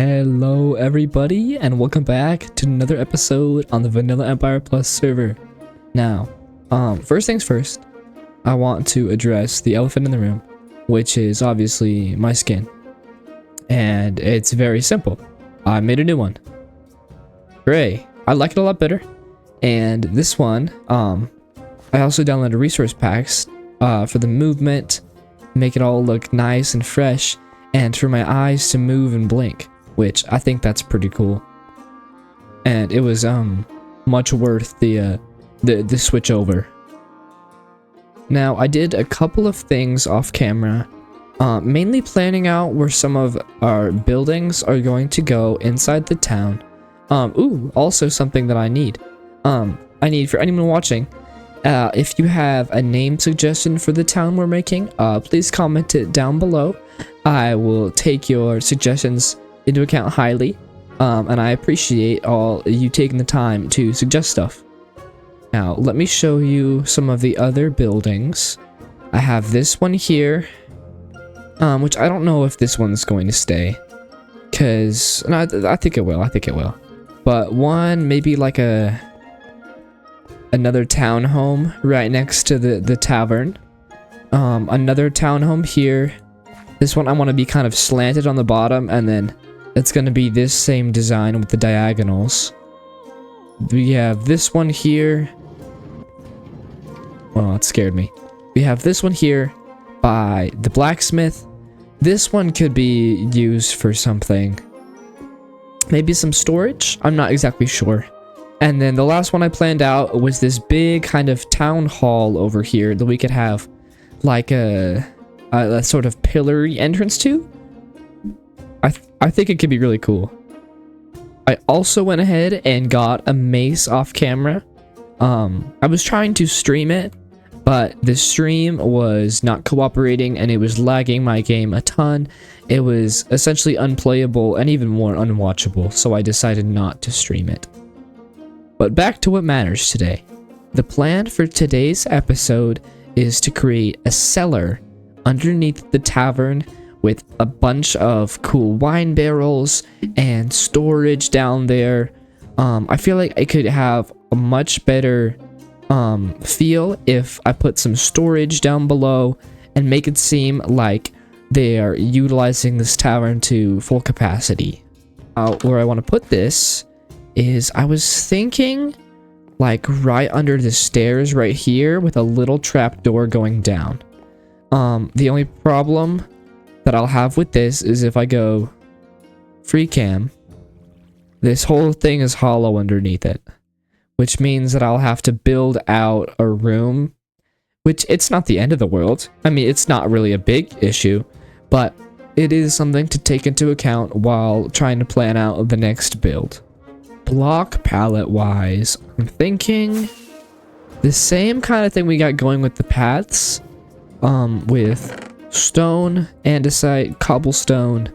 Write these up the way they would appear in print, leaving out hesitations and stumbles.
Hello everybody and welcome back to another episode on the Vanilla Empire Plus server. Now, first things first, I want to address the elephant in the room, which is obviously my skin. And it's very simple. I made a new one. Gray. I like it a lot better. And this one, I also downloaded resource packs for the movement, make it all look nice and fresh, and for my eyes to move and blink, which I think that's pretty cool. And it was much worth the switch over. Now I did a couple of things off camera, mainly planning out where some of our buildings are going to go inside the town. Also something that I need for anyone watching, if you have a name suggestion for the town we're making, please comment it down below. I will take your suggestions into account highly, and I appreciate all you taking the time to suggest stuff. Now, let me show you some of the other buildings. I have this one here, which I don't know if this one's going to stay, because no, I think it will. But one, maybe like another townhome right next to the tavern. Another townhome here. This one I want to be kind of slanted on the bottom, and then it's going to be this same design with the diagonals. We have this one here. Well, it scared me. We have this one here by the blacksmith. This one could be used for something. Maybe some storage? I'm not exactly sure. And then the last one I planned out was this big kind of town hall over here that we could have like a sort of pillory entrance to. I think it could be really cool. I also went ahead and got a mace off camera. I was trying to stream it, but the stream was not cooperating and it was lagging my game a ton. It was essentially unplayable and even more unwatchable, so I decided not to stream it. But back to what matters today. The plan for today's episode is to create a cellar underneath the tavern with a bunch of cool wine barrels and storage down there. I feel like I could have a much better feel if I put some storage down below and make it seem like they are utilizing this tavern to full capacity. Where I want to put this is, I was thinking like right under the stairs right here with a little trap door going down. The only problem that I'll have with this is if I go free cam, this whole thing is hollow underneath it, which means that I'll have to build out a room, which it's not the end of the world. I mean, it's not really a big issue, but it is something to take into account while trying to plan out the next build. Block palette wise, I'm thinking the same kind of thing we got going with the paths, with stone, andesite, cobblestone,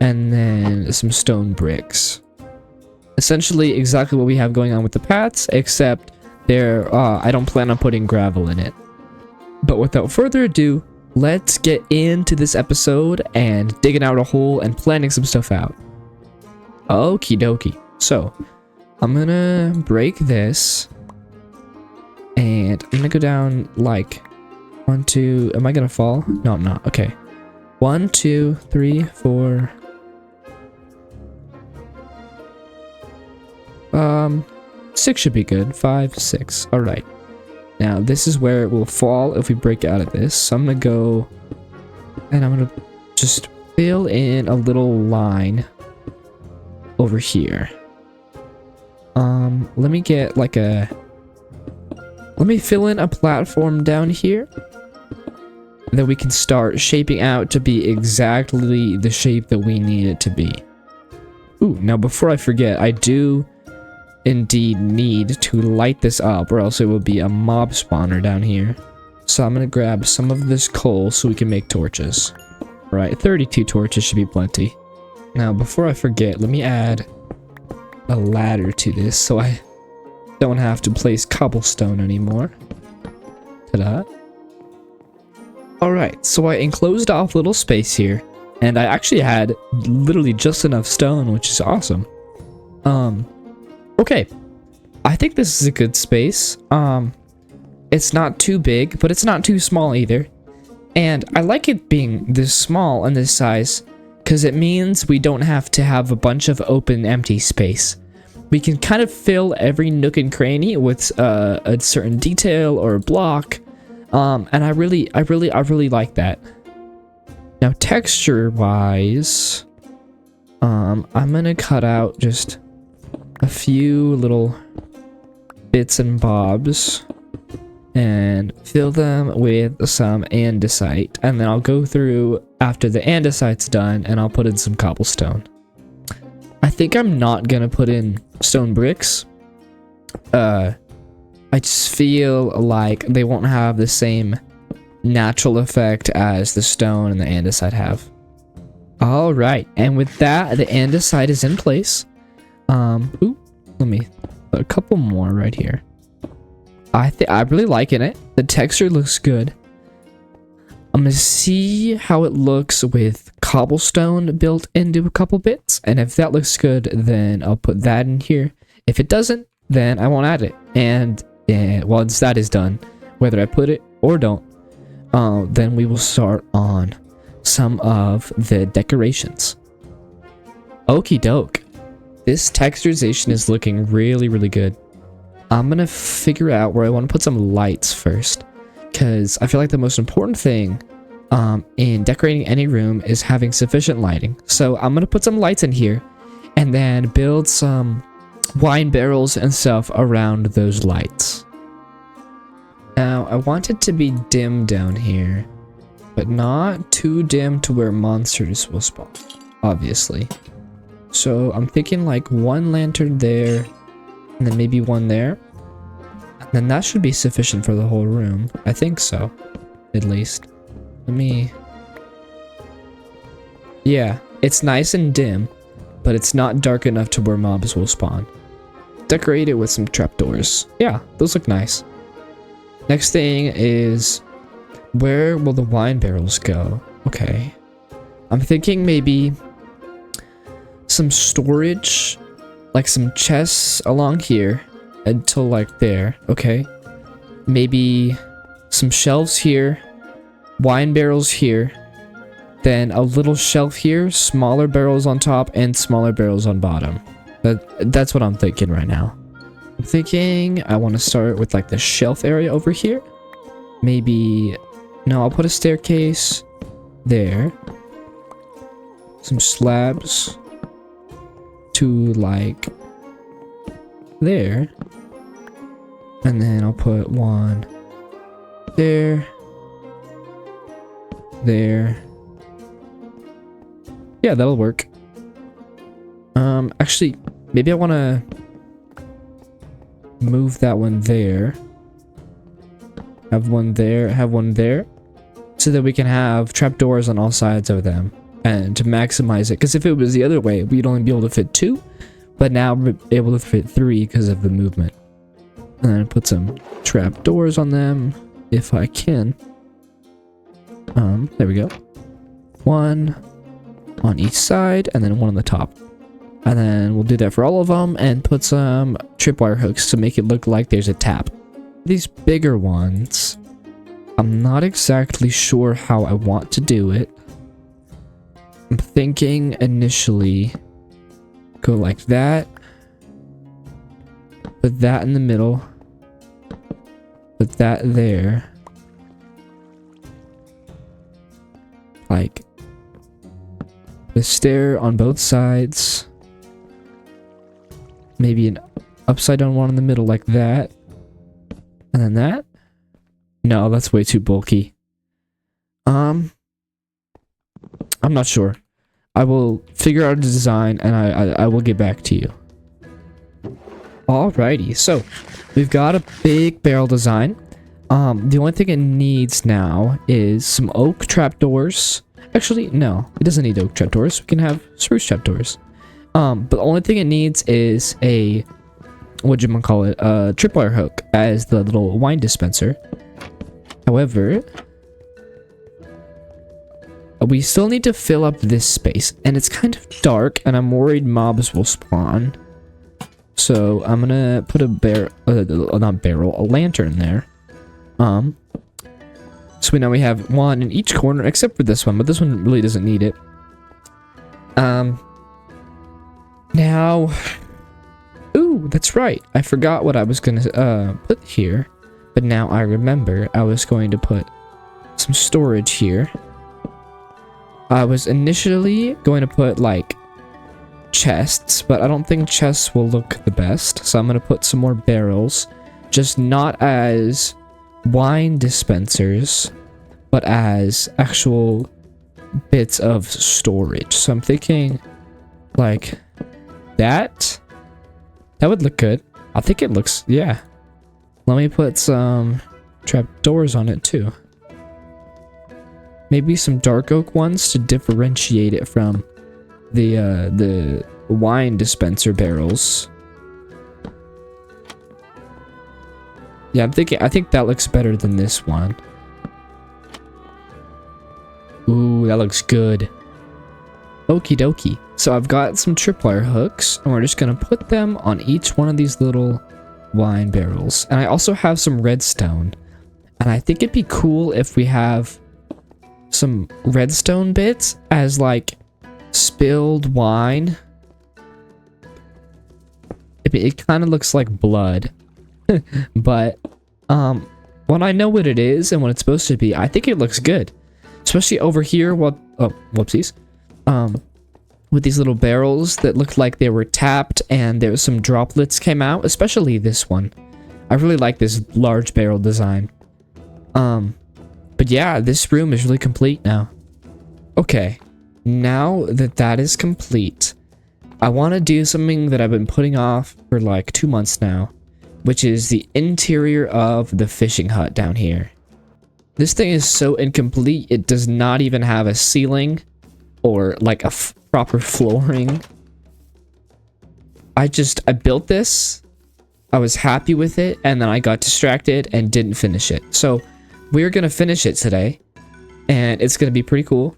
and then some stone bricks. Essentially exactly what we have going on with the paths, except I don't plan on putting gravel in it. But without further ado, let's get into this episode and digging out a hole and planning some stuff out. Okie dokie. So, I'm gonna break this, and I'm gonna go down like 1, 2, am I gonna fall? No, I'm not. Okay. 1, 2, 3, 4. 6 should be good. 5, 6. Alright. Now, this is where it will fall if we break out of this. So I'm gonna go, and I'm gonna just fill in a little line over here. Let me get like let me fill in a platform down here that we can start shaping out to be exactly the shape that we need it to be. Ooh, now before I forget, I do indeed need to light this up, or else it will be a mob spawner down here. So I'm gonna grab some of this coal so we can make torches. Right, 32 torches should be plenty. Now before I forget, let me add a ladder to this so I don't have to place cobblestone anymore. Ta-da. Alright, so I enclosed off little space here, And I actually had literally just enough stone, which is awesome. Okay. I think this is a good space. It's not too big, but it's not too small either. And I like it being this small and this size, because it means we don't have to have a bunch of open, empty space. We can kind of fill every nook and cranny with a certain detail or a block. And I really like that. Now, texture-wise, I'm gonna cut out just a few little bits and bobs and fill them with some andesite, and then I'll go through after the andesite's done and I'll put in some cobblestone. I think I'm not gonna put in stone bricks. I just feel like they won't have the same natural effect as the stone and the andesite have. All right, and with that, the andesite is in place. Ooh, let me put a couple more right here. I'm really liking it. The texture looks good. I'm gonna see how it looks with cobblestone built into a couple bits, and if that looks good, then I'll put that in here. If it doesn't, then I won't add it. And once that is done, whether I put it or don't, then we will start on some of the decorations. Okie doke. This texturization is looking really good. I'm gonna figure out where I want to put some lights first, because I feel like the most important thing in decorating any room is having sufficient lighting. So I'm gonna put some lights in here and then build some wine barrels and stuff around those lights. Now, I want it to be dim down here, but not too dim to where monsters will spawn, obviously. So I'm thinking like one lantern there, and then maybe one there. And then that should be sufficient for the whole room. I think so, at least. Let me... Yeah, it's nice and dim, but it's not dark enough to where mobs will spawn. Decorate it with some trapdoors. Yeah, those look nice. Next thing is, where will the wine barrels go? Okay. I'm thinking maybe some storage, like some chests along here until like there. Okay. Maybe some shelves here, wine barrels here, then a little shelf here, smaller barrels on top and smaller barrels on bottom. That's what I'm thinking right now. I'm thinking I want to start with like the shelf area over here. Maybe, no, I'll put a staircase there. Some slabs to like there. And then I'll put one there. There. Yeah, that'll work. Actually, maybe I want to move that one there. Have one there, have one there. So that we can have trapdoors on all sides of them. And to maximize it. Because if it was the other way, we'd only be able to fit 2. But now we're able to fit 3 because of the movement. And then put some trapdoors on them, if I can. There we go. One on each side, and then one on the top. And then we'll do that for all of them, and put some tripwire hooks to make it look like there's a tap. These bigger ones, I'm not exactly sure how I want to do it. I'm thinking initially go like that. Put that in the middle. Put that there. Like the stair on both sides. Maybe an upside down one in the middle like that. And then that. No, that's way too bulky. I'm not sure. I will figure out a design and I will get back to you. Alrighty, so we've got a big barrel design. The only thing it needs now is some oak trapdoors. Actually, no, it doesn't need oak trapdoors. We can have spruce trapdoors. But the only thing it needs is a, whatchamacallit, a tripwire hook as the little wine dispenser. However, We still need to fill up this space, and it's kind of dark, and I'm worried mobs will spawn. So I'm gonna put a a lantern there. So we know we have one in each corner, except for this one, but this one really doesn't need it. Now, ooh, that's right. I forgot what I was gonna put here, but now I remember I was going to put some storage here. I was initially going to put like chests, but I don't think chests will look the best, so I'm gonna put some more barrels, just not as wine dispensers, but as actual bits of storage. So I'm thinking like that would look good. I think it looks, yeah. Let me put some trap doors on it too. Maybe some dark oak ones to differentiate it from the wine dispenser barrels. Yeah, I think that looks better than this one. Ooh, that looks good. Okie dokie. So I've got some tripwire hooks, and we're just gonna put them on each one of these little wine barrels. And I also have some redstone. And I think it'd be cool if we have some redstone bits as like spilled wine. It kind of looks like blood. But when I know what it is and what it's supposed to be, I think it looks good. Especially over here, oh, whoopsies. With these little barrels that looked like they were tapped and there was some droplets came out, especially this one. I really like this large barrel design. But yeah, this room is really complete now. Okay, now that that is complete, I want to do something that I've been putting off for like 2 months now, which is the interior of the fishing hut down here. This thing is so incomplete, it does not even have a ceiling or like a proper flooring. I built this, I was happy with it, and then I got distracted and didn't finish it. So we're gonna finish it today, and it's gonna be pretty cool.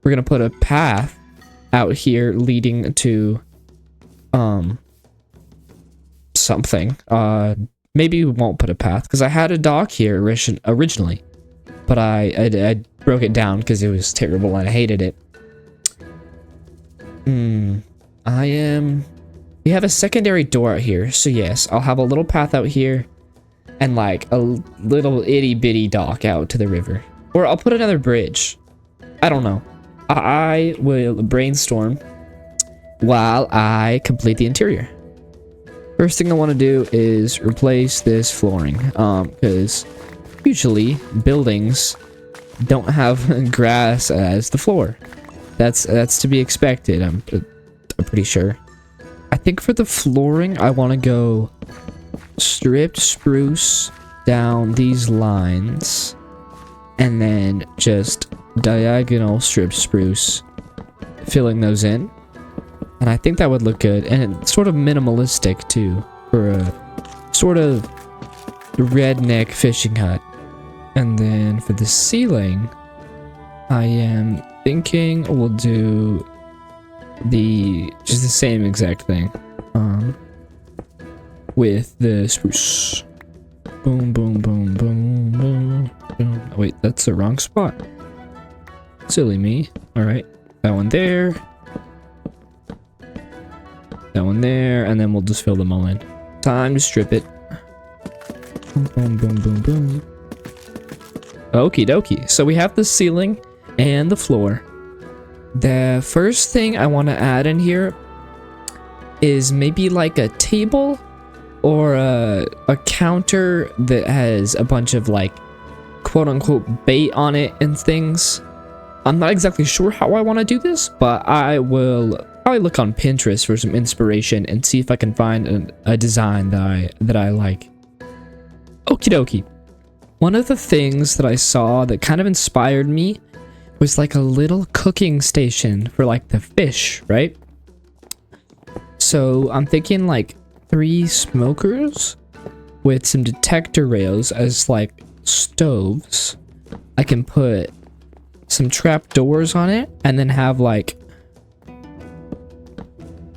We're gonna put a path out here leading to something. Maybe we won't put a path because I had a dock here originally, but I broke it down because it was terrible and I hated it. We have a secondary door out here, so yes, I'll have a little path out here and like a little itty bitty dock out to the river, or I'll put another bridge. I don't know. I will brainstorm while I complete the interior. First thing I want to do is replace this flooring, because usually buildings don't have grass as the floor. That's to be expected. I'm pretty sure. I think for the flooring, I want to go stripped spruce down these lines, and then just diagonal stripped spruce, filling those in. And I think that would look good, and it's sort of minimalistic too, for a sort of redneck fishing hut. And then for the ceiling, I am thinking we'll do just the same exact thing, with the spruce. Boom, boom, boom, boom, boom, boom. Oh, wait, that's the wrong spot. Silly me. All right, that one there. That one there, and then we'll just fill them all in. Time to strip it. Boom, boom, boom, boom, boom. Okie dokie. So we have the ceiling and the floor. The first thing I want to add in here is maybe like a table or a counter that has a bunch of like quote-unquote bait on it and things. I'm not exactly sure how I want to do this, but I will probably look on Pinterest for some inspiration and see if I can find a design that I like. Okie dokie. One of the things that I saw that kind of inspired me was like a little cooking station for like the fish, right? So I'm thinking like 3 smokers with some detector rails as like stoves. I can put some trap doors on it, and then have like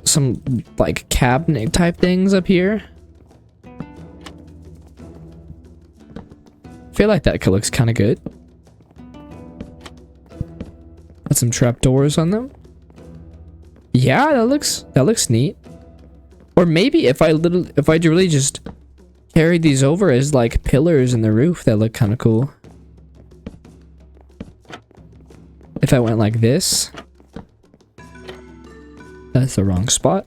some like cabinet type things up here. I feel like that looks kind of good. Put some trap doors on them. Yeah, that looks neat. Or maybe if I really just carried these over as like pillars in the roof, that look kind of cool. If I went like this. That's the wrong spot.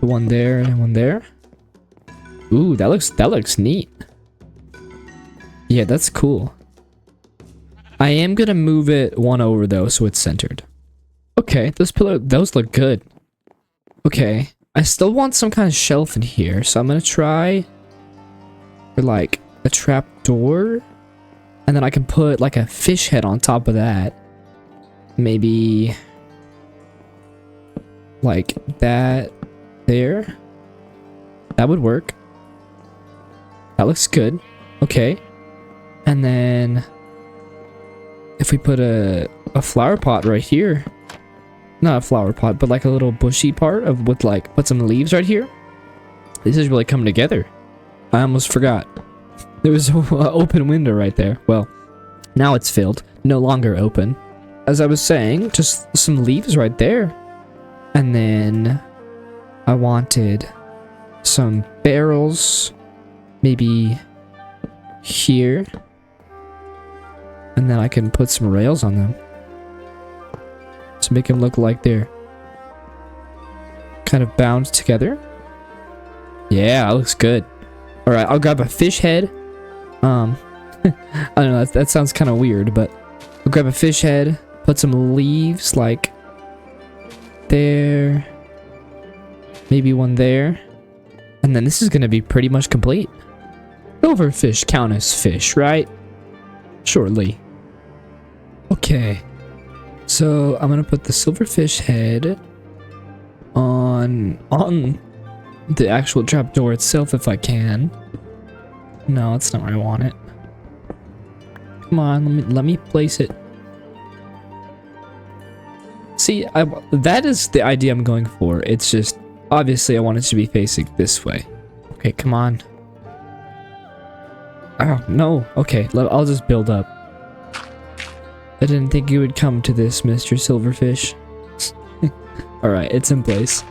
One there and one there. Ooh, that looks neat. Yeah, that's cool. I am gonna move it one over though, so it's centered. Okay, those look good. Okay, I still want some kind of shelf in here, so I'm gonna try for like a trap door, and then I can put like a fish head on top of that. Maybe like that there. That would work. That looks good. Okay. And then if we put a flower pot right here. Not a flower pot, but like a little bushy part of with like put some leaves right here. This is really coming together. I almost forgot. There was an open window right there. Well, now it's filled. No longer open. As I was saying, just some leaves right there. And then I wanted some barrels, maybe here. And then I can put some rails on them to make them look like they're kind of bound together. Yeah, that looks good. All right, I'll grab a fish head. I don't know, that sounds kind of weird, but I'll grab a fish head, put some leaves like there, maybe one there, and then this is gonna be pretty much complete. Silverfish count as fish, right? Surely. Okay, so I'm gonna put the silverfish head on the actual trapdoor itself if I can. No, that's not where I want it. Come on, let me place it. See, that is the idea I'm going for. It's just, obviously I want it to be facing this way. Okay, come on. Oh, no. Okay, I'll just build up. I didn't think you would come to this, Mr. Silverfish. Alright, it's in place.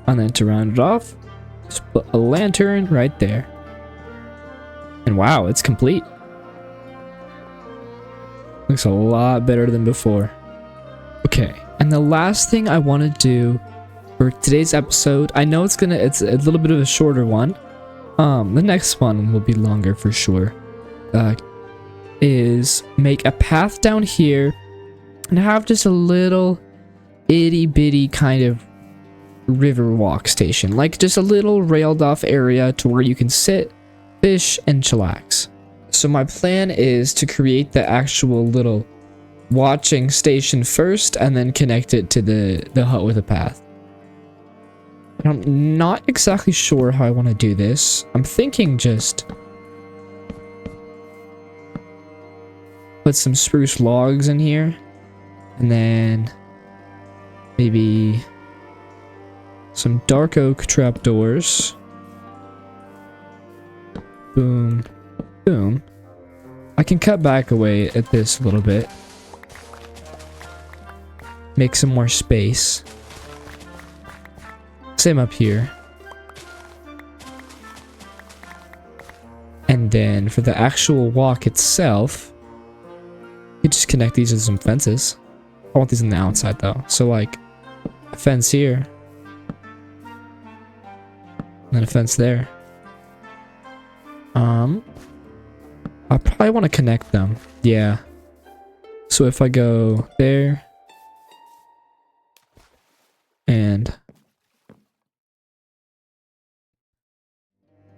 And then to round it off, just put a lantern right there. And wow, it's complete. Looks a lot better than before. Okay, and the last thing I want to do for today's episode, I know it's a little bit of a shorter one. The next one will be longer for sure. Is make a path down here and have just a little itty bitty kind of river walk station, like just a little railed off area to where you can sit, fish, and chillax. So my plan is to create the actual little watching station first and then connect it to the hut with a path. And I'm not exactly sure how I want to do this. I'm thinking just put some spruce logs in here and then maybe some dark oak trapdoors. Boom. Boom. I can cut back away at this a little bit. Make some more space. Same up here. And then for the actual walk itself, you just connect these to some fences. I want these on the outside though. So like a fence here. And then a fence there. I probably want to connect them. Yeah. So if I go there and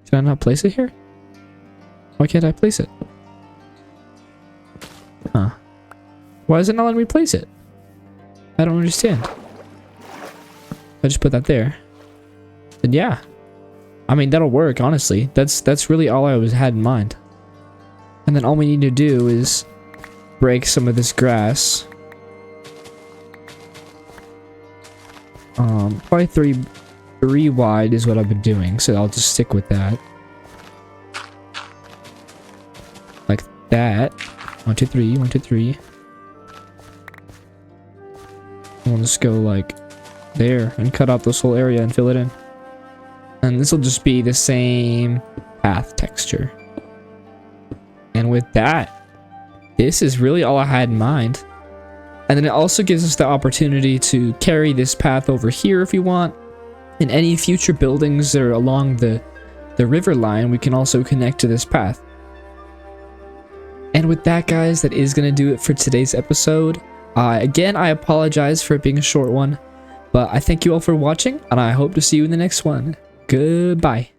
can I not place it here? Why can't I place it? Huh. Why is it not letting me place it? I don't understand. I just put that there. And yeah. I mean, that'll work, honestly. That's really all I had in mind. And then all we need to do is break some of this grass. Probably three wide is what I've been doing, so I'll just stick with that. Like that. 1, 2, 3, 1, 2, 3. We'll just go like there and cut out this whole area and fill it in. And this will just be the same path texture. And with that, this is really all I had in mind. And then it also gives us the opportunity to carry this path over here if you want. In any future buildings that are along the river line, we can also connect to this path. And with that, guys, that is going to do it for today's episode. Again, I apologize for it being a short one, but I thank you all for watching, and I hope to see you in the next one. Goodbye.